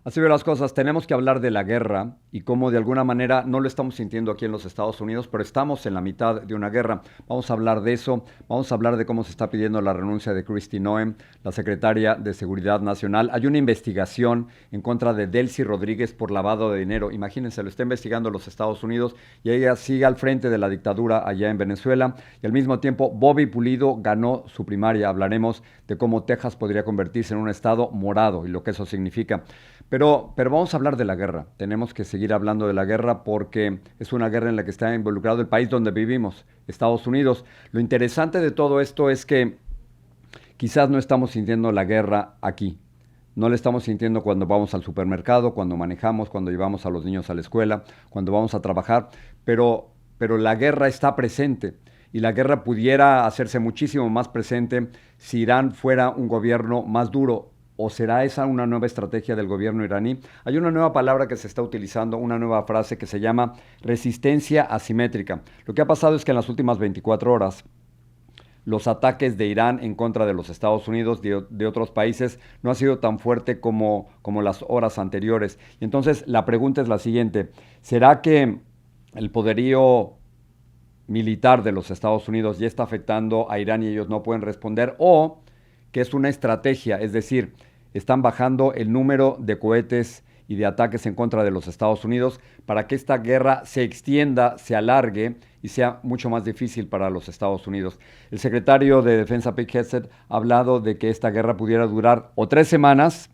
Así ve las cosas, tenemos que hablar de la guerra y cómo de alguna manera no lo estamos sintiendo aquí en los Estados Unidos, pero estamos en la mitad de una guerra. Vamos a hablar de eso, vamos a hablar de cómo se está pidiendo la renuncia de Kristi Noem, la secretaria de Seguridad Nacional. Hay una investigación en contra de Delcy Rodríguez por lavado de dinero. Imagínense, lo está investigando los Estados Unidos y ella sigue al frente de la dictadura allá en Venezuela. Y al mismo tiempo, Bobby Pulido ganó su primaria. Hablaremos de cómo Texas podría convertirse en un estado morado y lo que eso significa. Pero vamos a hablar de la guerra. Tenemos que seguir hablando de la guerra porque es una guerra en la que está involucrado el país donde vivimos, Estados Unidos. Lo interesante de todo esto es que quizás no estamos sintiendo la guerra aquí. No la estamos sintiendo cuando vamos al supermercado, cuando manejamos, cuando llevamos a los niños a la escuela, cuando vamos a trabajar, pero la guerra está presente y la guerra pudiera hacerse muchísimo más presente si Irán fuera un gobierno más duro. ¿O será esa una nueva estrategia del gobierno iraní? Hay una nueva palabra que se está utilizando, una nueva frase que se llama resistencia asimétrica. Lo que ha pasado es que en las últimas 24 horas los ataques de Irán en contra de los Estados Unidos, de otros países, no ha sido tan fuerte como las horas anteriores. Y entonces la pregunta es la siguiente, ¿será que el poderío militar de los Estados Unidos ya está afectando a Irán y ellos no pueden responder? ¿O que es una estrategia, es decir, están bajando el número de cohetes y de ataques en contra de los Estados Unidos para que esta guerra se extienda, se alargue y sea mucho más difícil para los Estados Unidos? El secretario de Defensa, Pete Hegseth, ha hablado de que esta guerra pudiera durar o 3 semanas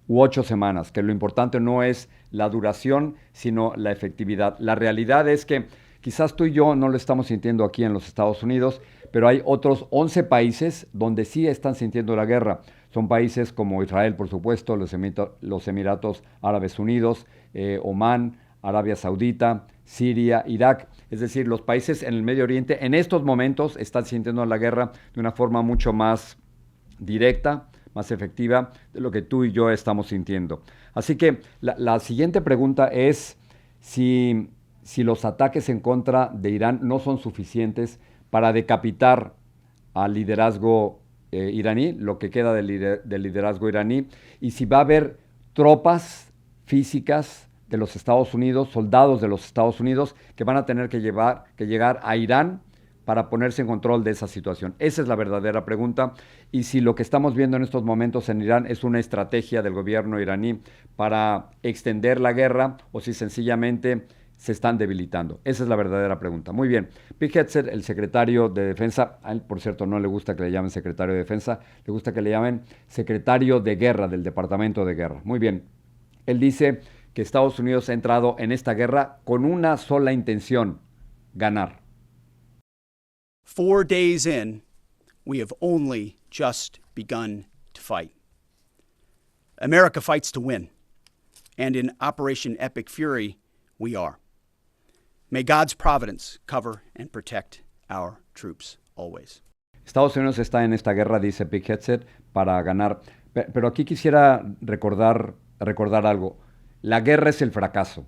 u 8 semanas, que lo importante no es la duración, sino la efectividad. La realidad es que quizás tú y yo no lo estamos sintiendo aquí en los Estados Unidos, pero hay otros 11 países donde sí están sintiendo la guerra. Son países como Israel, por supuesto, los Emiratos Árabes Unidos, Omán, Arabia Saudita, Siria, Irak. Es decir, los países en el Medio Oriente en estos momentos están sintiendo la guerra de una forma mucho más directa, más efectiva de lo que tú y yo estamos sintiendo. Así que la siguiente pregunta es si los ataques en contra de Irán no son suficientes para decapitar al liderazgo iraní, lo que queda del liderazgo iraní, y si va a haber tropas físicas de los Estados Unidos, soldados de los Estados Unidos, que van a tener que llegar a Irán para ponerse en control de esa situación. Esa es la verdadera pregunta. Y si lo que estamos viendo en estos momentos en Irán es una estrategia del gobierno iraní para extender la guerra o si sencillamente se están debilitando. Esa es la verdadera pregunta. Muy bien. Pete Hegseth, el secretario de Defensa, a él, por cierto, no le gusta que le llamen secretario de Defensa, le gusta que le llamen secretario de Guerra del Departamento de Guerra. Muy bien. Él dice que Estados Unidos ha entrado en esta guerra con una sola intención: ganar. 4 days in, we have only just begun to fight. America fights to win, and in Operation Epic Fury, we are. May God's providence cover and protect our troops always. Estados Unidos está en esta guerra, dice Pete Hegseth, para ganar. Pero aquí quisiera recordar algo. La guerra es el fracaso.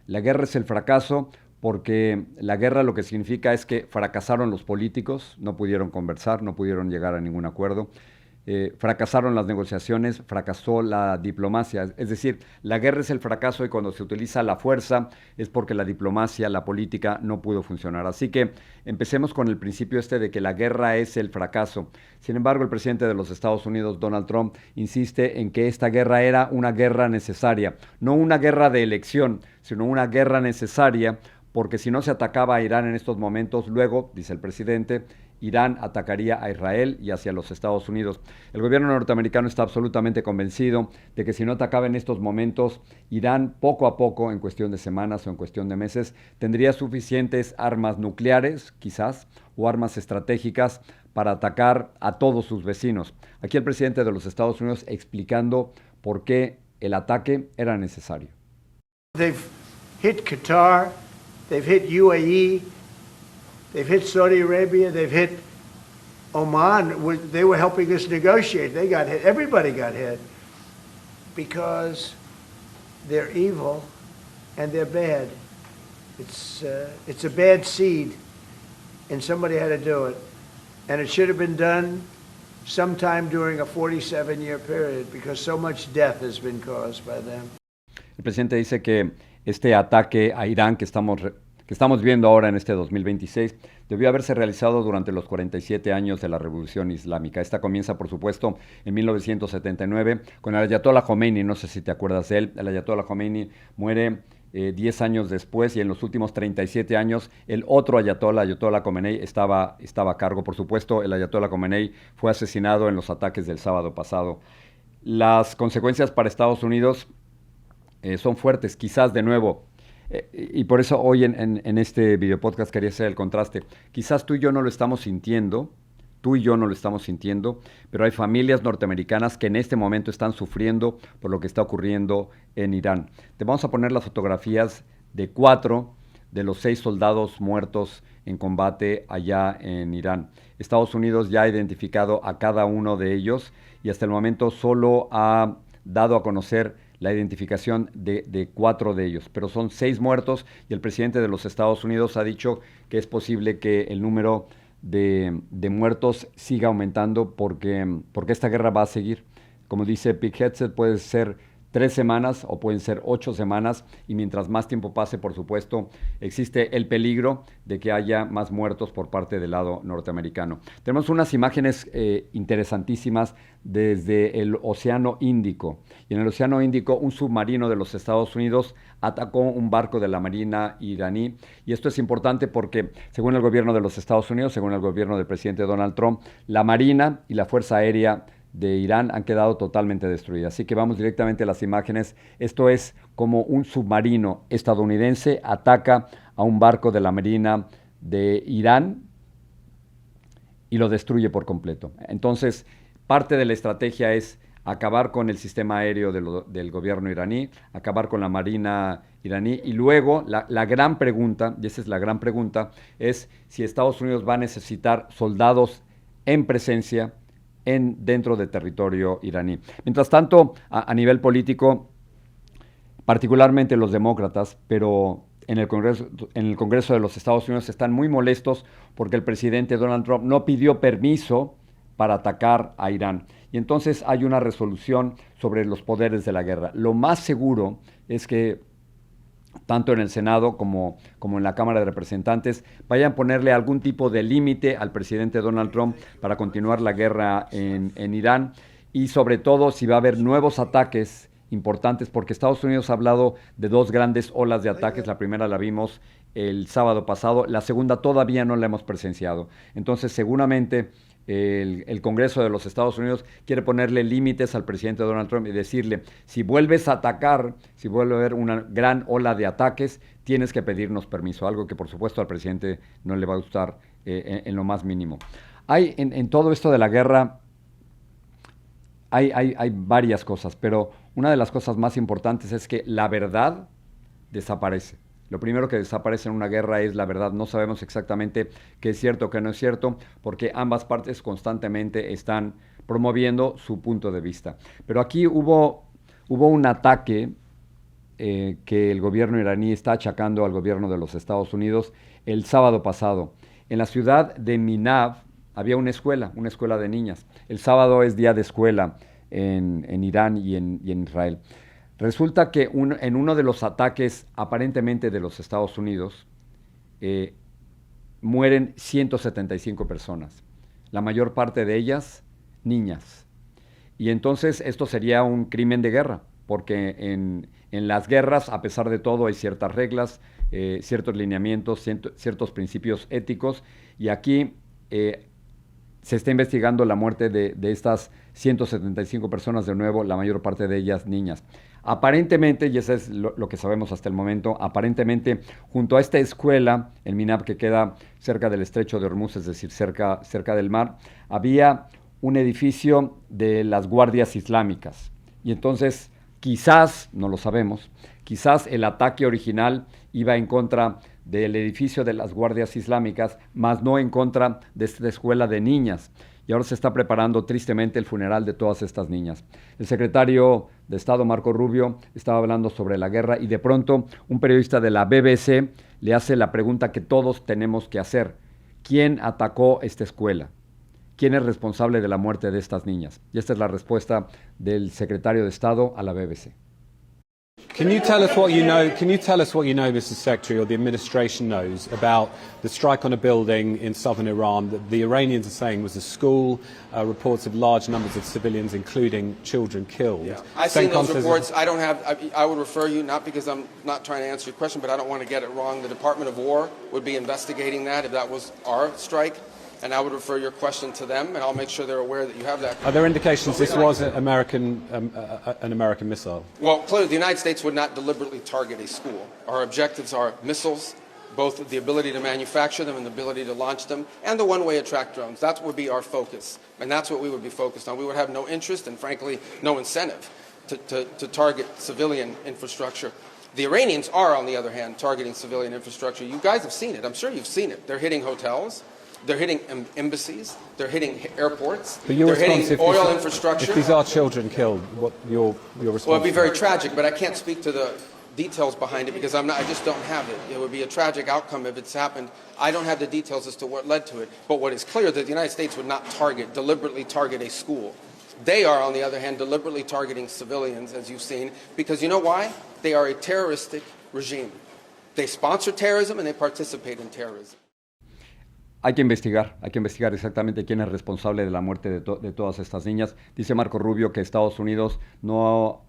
La guerra es el fracaso porque la guerra lo que significa es que fracasaron los políticos, no pudieron conversar, no pudieron llegar a ningún acuerdo. Fracasaron las negociaciones, fracasó la diplomacia. Es decir, la guerra es el fracaso y cuando se utiliza la fuerza es porque la diplomacia, la política no pudo funcionar. Así que empecemos con el principio este de que la guerra es el fracaso. Sin embargo, el presidente de los Estados Unidos, Donald Trump, insiste en que esta guerra era una guerra necesaria. No una guerra de elección, sino una guerra necesaria porque si no se atacaba a Irán en estos momentos, luego, dice el presidente, Irán atacaría a Israel y hacia los Estados Unidos. El gobierno norteamericano está absolutamente convencido de que si no atacaba en estos momentos, Irán poco a poco, en cuestión de semanas o en cuestión de meses, tendría suficientes armas nucleares, quizás, o armas estratégicas para atacar a todos sus vecinos. Aquí el presidente de los Estados Unidos explicando por qué el ataque era necesario. They've hit Qatar, they've hit UAE, they've hit Saudi Arabia, they've hit Oman. They were helping us negotiate. They got hit. Everybody got hit because they're evil and they're bad. It's a bad seed, and somebody had to do it. And it should have been done sometime during a 47-year period because so much death has been caused by them. El presidente dice que este ataque a Irán que estamos viendo ahora en este 2026 debió haberse realizado durante los 47 años de la Revolución Islámica. Esta comienza, por supuesto, en 1979 con el Ayatollah Khomeini. No sé si te acuerdas de él. El Ayatollah Khomeini muere 10 años después y en los últimos 37 años el otro Ayatollah Khomeini, estaba a cargo. Por supuesto, el Ayatollah Khomeini fue asesinado en los ataques del sábado pasado. Las consecuencias para Estados Unidos son fuertes, quizás de nuevo. Y por eso hoy en este video podcast quería hacer el contraste. Quizás tú y yo no lo estamos sintiendo, pero hay familias norteamericanas que en este momento están sufriendo por lo que está ocurriendo en Irán. Te vamos a poner las fotografías de 4 de los 6 soldados muertos en combate allá en Irán. Estados Unidos ya ha identificado a cada uno de ellos y hasta el momento solo ha dado a conocer la identificación de 4 de ellos, pero son 6 muertos y el presidente de los Estados Unidos ha dicho que es posible que el número de muertos siga aumentando porque esta guerra va a seguir. Como dice Pete Hegseth, puede ser 3 semanas o pueden ser 8 semanas y mientras más tiempo pase, por supuesto, existe el peligro de que haya más muertos por parte del lado norteamericano. Tenemos unas imágenes interesantísimas desde el Océano Índico. Y en el Océano Índico, un submarino de los Estados Unidos atacó un barco de la Marina iraní. Y esto es importante porque, según el gobierno de los Estados Unidos, según el gobierno del presidente Donald Trump, la Marina y la Fuerza Aérea de Irán han quedado totalmente destruidas. Así que vamos directamente a las imágenes. Esto es como un submarino estadounidense ataca a un barco de la Marina de Irán y lo destruye por completo. Entonces, parte de la estrategia es acabar con el sistema aéreo del gobierno iraní, acabar con la Marina iraní y luego la gran pregunta, y esa es la gran pregunta, es si Estados Unidos va a necesitar soldados en presencia dentro del territorio iraní. Mientras tanto, a nivel político, particularmente los demócratas, pero en el Congreso de los Estados Unidos están muy molestos porque el presidente Donald Trump no pidió permiso para atacar a Irán. Y entonces hay una resolución sobre los poderes de la guerra. Lo más seguro es que tanto en el Senado como en la Cámara de Representantes, vayan a ponerle algún tipo de límite al presidente Donald Trump para continuar la guerra en Irán y sobre todo si va a haber nuevos ataques importantes, porque Estados Unidos ha hablado de 2 grandes olas de ataques. La primera la vimos el sábado pasado, la segunda todavía no la hemos presenciado. Entonces seguramente el Congreso de los Estados Unidos quiere ponerle límites al presidente Donald Trump y decirle, si vuelves a atacar, si vuelve a haber una gran ola de ataques, tienes que pedirnos permiso, algo que por supuesto al presidente no le va a gustar en lo más mínimo. Hay en todo esto de la guerra, hay varias cosas, pero una de las cosas más importantes es que la verdad desaparece. Lo primero que desaparece en una guerra es la verdad. No sabemos exactamente qué es cierto o qué no es cierto, porque ambas partes constantemente están promoviendo su punto de vista. Pero aquí hubo un ataque que el gobierno iraní está achacando al gobierno de los Estados Unidos el sábado pasado. En la ciudad de Minav había una escuela de niñas. El sábado es día de escuela en Irán y en Israel. Resulta que en uno de los ataques aparentemente de los Estados Unidos mueren 175 personas, la mayor parte de ellas niñas. Y entonces esto sería un crimen de guerra, porque en las guerras, a pesar de todo, hay ciertas reglas, ciertos lineamientos, ciertos principios éticos, y aquí se está investigando la muerte de estas 175 personas, de nuevo, la mayor parte de ellas niñas. Aparentemente, y eso es lo que sabemos hasta el momento, aparentemente junto a esta escuela, el Minab, que queda cerca del estrecho de Hormuz, es decir, cerca del mar, había un edificio de las guardias islámicas. Y entonces, quizás, no lo sabemos, quizás el ataque original iba en contra del edificio de las guardias islámicas, más no en contra de esta escuela de niñas. Y ahora se está preparando tristemente el funeral de todas estas niñas. El secretario de Estado, Marco Rubio, estaba hablando sobre la guerra y de pronto un periodista de la BBC le hace la pregunta que todos tenemos que hacer. ¿Quién atacó esta escuela? ¿quién es responsable de la muerte de estas niñas? Y esta es la respuesta del secretario de Estado a la BBC. Can you tell us what you know? Can you tell us what you know, Mr. Secretary, or the administration knows about the strike on a building in southern Iran that the Iranians are saying was a school? Reports of large numbers of civilians, including children, killed. Yeah. I've seen those reports. I don't have. I would refer you, not because I'm not trying to answer your question, but I don't want to get it wrong. The Department of War would be investigating that if that was our strike. And I would refer your question to them, and I'll make sure they're aware that you have that. Are there indications this was an American missile? Well, clearly, the United States would not deliberately target a school. Our objectives are missiles, both the ability to manufacture them and the ability to launch them, and the one-way attract drones. That would be our focus, and that's what we would be focused on. We would have no interest and, frankly, no incentive to target civilian infrastructure. The Iranians are, on the other hand, targeting civilian infrastructure. You guys have seen it. I'm sure you've seen it. They're hitting hotels. They're hitting embassies. They're hitting airports. They're hitting oil infrastructure. If these are children killed, what your response? Well, it'd be very tragic, but I can't speak to the details behind it because I just don't have it. It would be a tragic outcome if it's happened. I don't have the details as to what led to it. But what is clear that the United States would not deliberately target a school. They are, on the other hand, deliberately targeting civilians, as you've seen, because you know why? They are a terroristic regime. They sponsor terrorism and they participate in terrorism. Hay que investigar exactamente quién es responsable de la muerte de todas estas niñas. Dice Marco Rubio que Estados Unidos no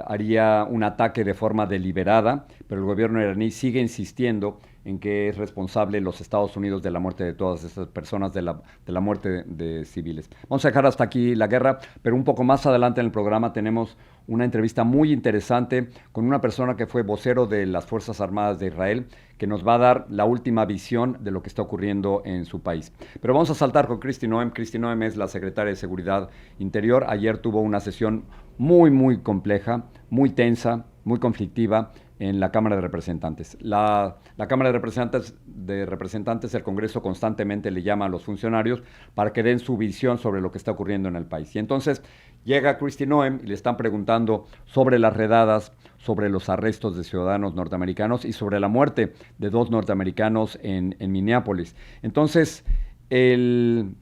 haría un ataque de forma deliberada, pero el gobierno iraní sigue insistiendo en que es responsable los Estados Unidos de la muerte de todas estas personas, de la muerte de civiles. Vamos a dejar hasta aquí la guerra, pero un poco más adelante en el programa tenemos una entrevista muy interesante con una persona que fue vocero de las Fuerzas Armadas de Israel, que nos va a dar la última visión de lo que está ocurriendo en su país. Pero vamos a saltar con Kristi Noem. Kristi Noem es la secretaria de Seguridad Interior. Ayer tuvo una sesión muy compleja, muy tensa, muy conflictiva en la Cámara de Representantes. La Cámara de Representantes del Congreso constantemente le llama a los funcionarios para que den su visión sobre lo que está ocurriendo en el país. Y entonces llega Kristi Noem y le están preguntando sobre las redadas, sobre los arrestos de ciudadanos norteamericanos y sobre la muerte de 2 norteamericanos en Minneapolis. Entonces, el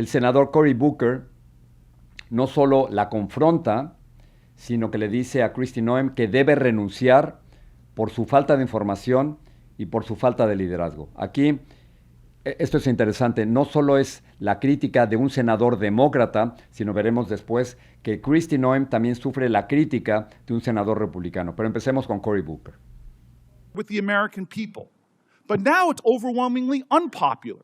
senador Cory Booker no solo la confronta, sino que le dice a Kristi Noem que debe renunciar por su falta de información y por su falta de liderazgo. Aquí, esto es interesante, no solo es la crítica de un senador demócrata, sino veremos después que Kristi Noem también sufre la crítica de un senador republicano. Pero empecemos con Cory Booker. With the American people. But now it's overwhelmingly unpopular.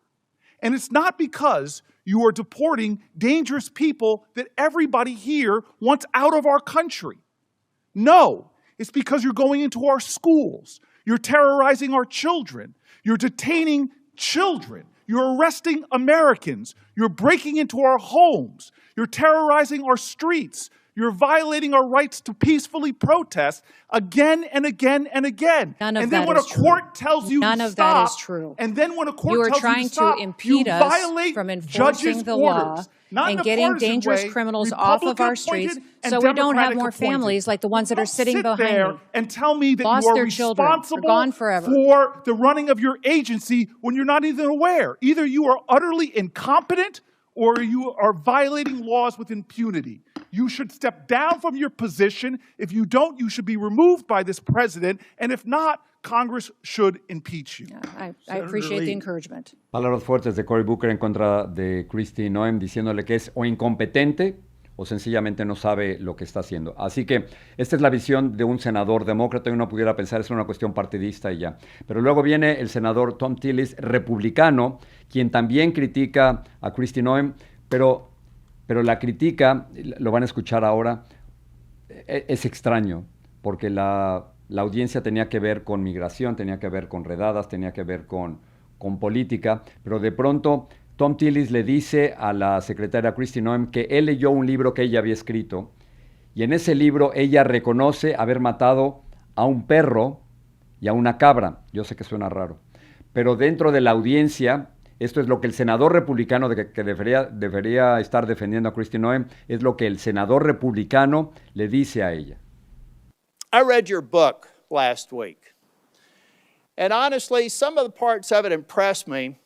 And it's not because you are deporting dangerous people that everybody here wants out of our country. No, it's because you're going into our schools. You're terrorizing our children. You're detaining children. You're arresting Americans. You're breaking into our homes. You're terrorizing our streets. You're violating our rights to peacefully protest again and again and again. None of and then that when is a court tells you None to of stop, that is true. And then when a court You are tells you trying to stop, to impede you us violate from enforcing judges' the law orders. Not and in a getting partisan dangerous way, criminals off of our streets Republican-appointed so and we don't have more Democratic-appointed. families like the ones that are sitting Don't behind sit there me. and tell me that Lost you are their children, are responsible gone forever. for the running of your agency when you're not even aware. Either you are utterly incompetent or you are violating laws with impunity. You should step down from your position. If you don't, you should be removed by this president. And if not, Congress should impeach you. I appreciate the encouragement. Palabras fuertes de Cory Booker en contra de Kristi Noem, diciéndole que es o incompetente o sencillamente no sabe lo que está haciendo. Así que esta es la visión de un senador demócrata y uno pudiera pensar es una cuestión partidista y ya. Pero luego viene el senador Thom Tillis, republicano, quien también critica a Kristi Noem, pero la crítica, lo van a escuchar ahora, es extraño, porque la audiencia tenía que ver con migración, tenía que ver con redadas, tenía que ver con política, pero de pronto Thom Tillis le dice a la secretaria Kristi Noem que él leyó un libro que ella había escrito y en ese libro ella reconoce haber matado a un perro y a una cabra. Yo sé que suena raro, pero dentro de la audiencia, esto es lo que el senador republicano que debería estar defendiendo a Kristi Noem, es lo que el senador republicano le dice a ella. I read your book last week, and honestly, some of the parts of it impressed me,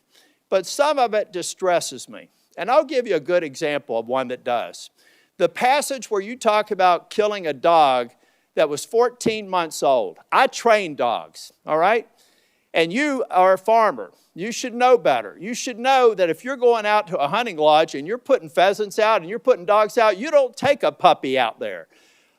but some of it distresses me. And I'll give you a good example of one that does. The passage where you talk about killing a dog that was 14 months old. I train dogs, all right? And you are a farmer. You should know better. You should know that if you're going out to a hunting lodge and you're putting pheasants out and you're putting dogs out, you don't take a puppy out there.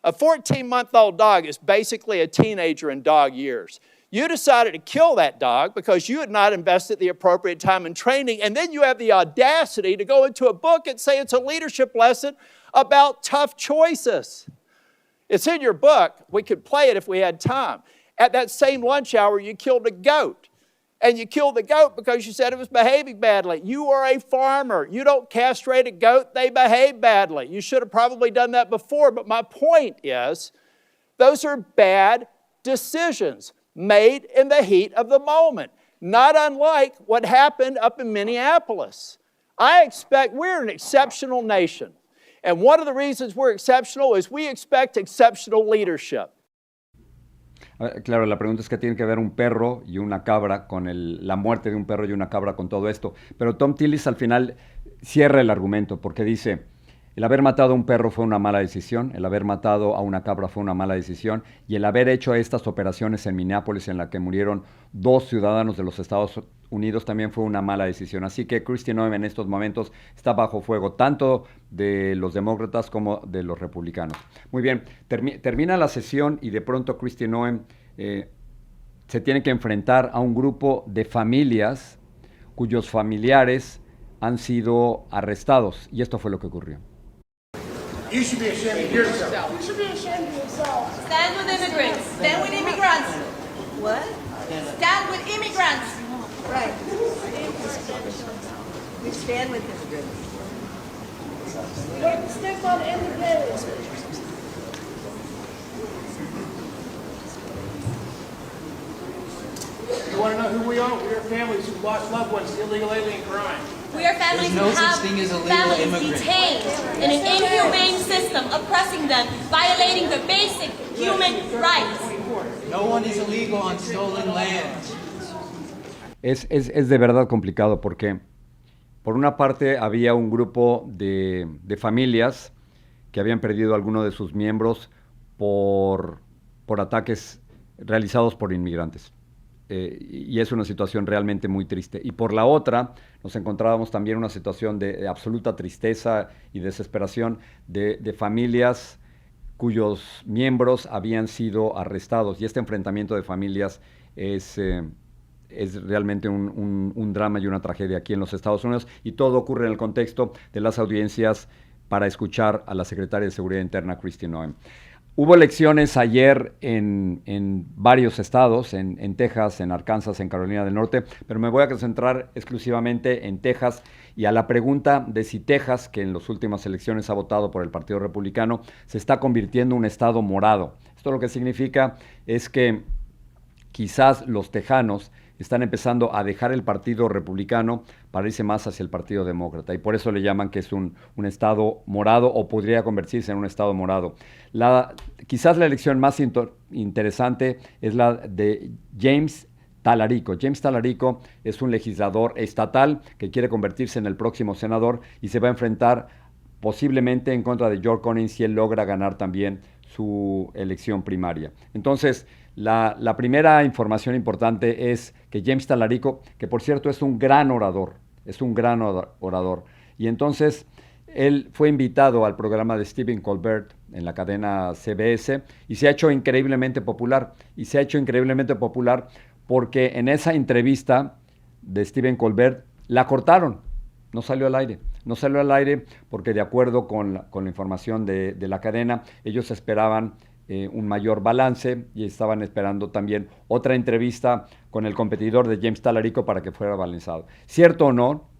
A 14-month-old dog is basically a teenager in dog years. You decided to kill that dog because you had not invested the appropriate time in training, and then you have the audacity to go into a book and say it's a leadership lesson about tough choices. It's in your book. We could play it if we had time. At that same lunch hour, you killed a goat. And you killed the goat because you said it was behaving badly. You are a farmer. You don't castrate a goat, they behave badly. You should have probably done that before, but my point is, those are bad decisions made in the heat of the moment, not unlike what happened up in Minneapolis. We're an exceptional nation. And one of the reasons we're exceptional is we expect exceptional leadership. Claro, la pregunta es que tiene que ver un perro y una cabra con la muerte de un perro y una cabra con todo esto. Pero Thom Tillis al final cierra el argumento porque dice, el haber matado a un perro fue una mala decisión, el haber matado a una cabra fue una mala decisión y el haber hecho estas operaciones en Minneapolis en la que murieron 2 ciudadanos de los Estados Unidos también fue una mala decisión. Así que Kristi Noem en estos momentos está bajo fuego tanto de los demócratas como de los republicanos. Muy bien, termina la sesión y de pronto Kristi Noem se tiene que enfrentar a un grupo de familias cuyos familiares han sido arrestados y esto fue lo que ocurrió. You should be ashamed of yourself. You should be ashamed of yourself. Stand with immigrants. Stand with immigrants. What? Stand with immigrants. Right. We stand with immigrants. But stick on immigrants. You want to know who we are? We are families who lost loved ones to illegal alien crime. We are families who have families detained in an inhumane system, oppressing them, violating their basic human rights. No one is illegal on stolen land. Es de verdad complicado porque por una parte había un grupo de familias que habían perdido a alguno de sus miembros por ataques realizados por inmigrantes. Y es una situación realmente muy triste. Y por la otra, nos encontrábamos también en una situación de absoluta tristeza y desesperación de familias cuyos miembros habían sido arrestados. Y este enfrentamiento de familias es realmente un drama y una tragedia aquí en los Estados Unidos. Y todo ocurre en el contexto de las audiencias para escuchar a la secretaria de Seguridad Interna, Kristi Noem. Hubo elecciones ayer en varios estados, en Texas, en Arkansas, en Carolina del Norte, pero me voy a concentrar exclusivamente en Texas y a la pregunta de si Texas, que en las últimas elecciones ha votado por el Partido Republicano, se está convirtiendo en un estado morado. Esto lo que significa es que quizás los tejanos están empezando a dejar el Partido Republicano para irse más hacia el Partido Demócrata y por eso le llaman que es un estado morado o podría convertirse en un estado morado. Quizás la elección más interesante es la de James Talarico. James Talarico es un legislador estatal que quiere convertirse en el próximo senador y se va a enfrentar posiblemente en contra de George Cornyn si él logra ganar también su elección primaria. Entonces, la primera información importante es que James Talarico, que por cierto es un gran orador, y entonces él fue invitado al programa de Stephen Colbert en la cadena CBS y se ha hecho increíblemente popular, porque en esa entrevista de Stephen Colbert la cortaron, no salió al aire porque de acuerdo con la información de la cadena, ellos esperaban un mayor balance y estaban esperando también otra entrevista con el competidor de James Talarico para que fuera balanceado. Cierto o no,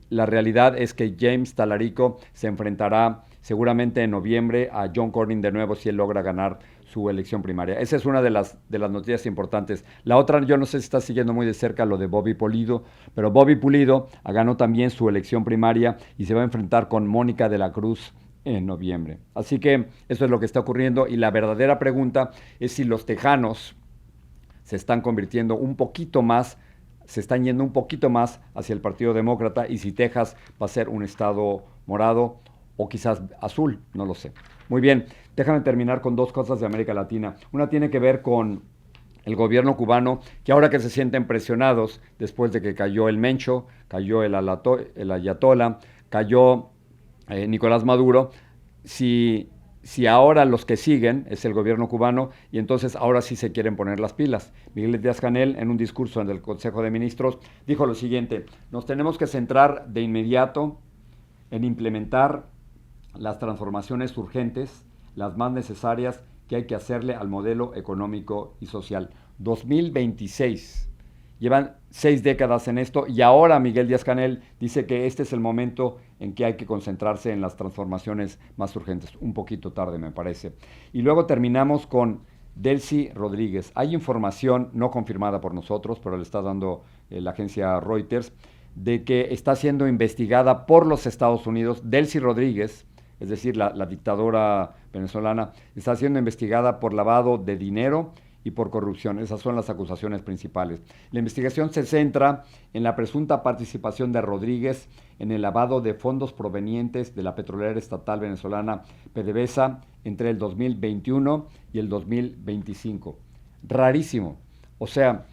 la realidad es que James Talarico se enfrentará seguramente en noviembre a John Cornyn de nuevo si él logra ganar su elección primaria. Esa es una de las noticias importantes. La otra, yo no sé si está siguiendo muy de cerca lo de Bobby Pulido, pero Bobby Pulido ganó también su elección primaria y se va a enfrentar con Mónica de la Cruz en noviembre. Así que eso es lo que está ocurriendo y la verdadera pregunta es si los tejanos se están convirtiendo un poquito más se están yendo un poquito más hacia el Partido Demócrata y si Texas va a ser un estado morado o quizás azul, no lo sé. Muy bien, déjame terminar con dos cosas de América Latina. Una tiene que ver con el gobierno cubano, que ahora que se sienten presionados después de que cayó el Mencho, cayó el Ayatollah, cayó Nicolás Maduro, si ahora los que siguen es el gobierno cubano y entonces ahora sí se quieren poner las pilas. Miguel Díaz-Canel, en un discurso en el Consejo de Ministros, dijo lo siguiente: nos tenemos que centrar de inmediato en implementar las transformaciones urgentes, las más necesarias que hay que hacerle al modelo económico y social. 2026. Llevan 6 décadas en esto y ahora Miguel Díaz-Canel dice que este es el momento en que hay que concentrarse en las transformaciones más urgentes. Un poquito tarde, me parece. Y luego terminamos con Delcy Rodríguez. Hay información no confirmada por nosotros, pero le está dando la agencia Reuters, de que está siendo investigada por los Estados Unidos. Delcy Rodríguez, es decir, la dictadora venezolana, está siendo investigada por lavado de dinero y por corrupción. Esas son las acusaciones principales. La investigación se centra en la presunta participación de Rodríguez en el lavado de fondos provenientes de la petrolera estatal venezolana PDVSA entre el 2021 y el 2025. Rarísimo. O sea,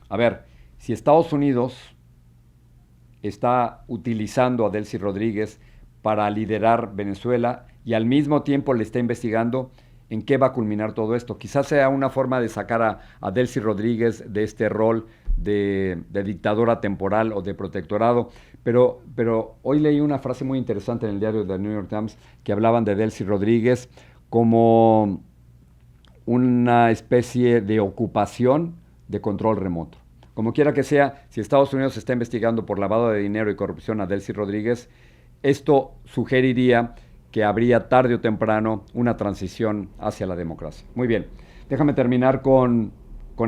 a ver, si Estados Unidos está utilizando a Delcy Rodríguez para liderar Venezuela y al mismo tiempo le está investigando, ¿en qué va a culminar todo esto? Quizás sea una forma de sacar a Delcy Rodríguez de este rol de dictadora temporal o de protectorado, pero hoy leí una frase muy interesante en el diario The New York Times que hablaban de Delcy Rodríguez como una especie de ocupación de control remoto. Como quiera que sea, si Estados Unidos está investigando por lavado de dinero y corrupción a Delcy Rodríguez, esto sugeriría que habría tarde o temprano una transición hacia la democracia. Muy bien, déjame terminar con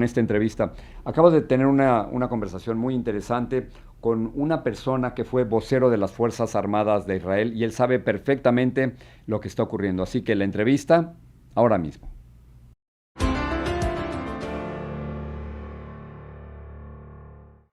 esta entrevista. Acabo de tener una conversación muy interesante con una persona que fue vocero de las Fuerzas Armadas de Israel y él sabe perfectamente lo que está ocurriendo. Así que la entrevista ahora mismo.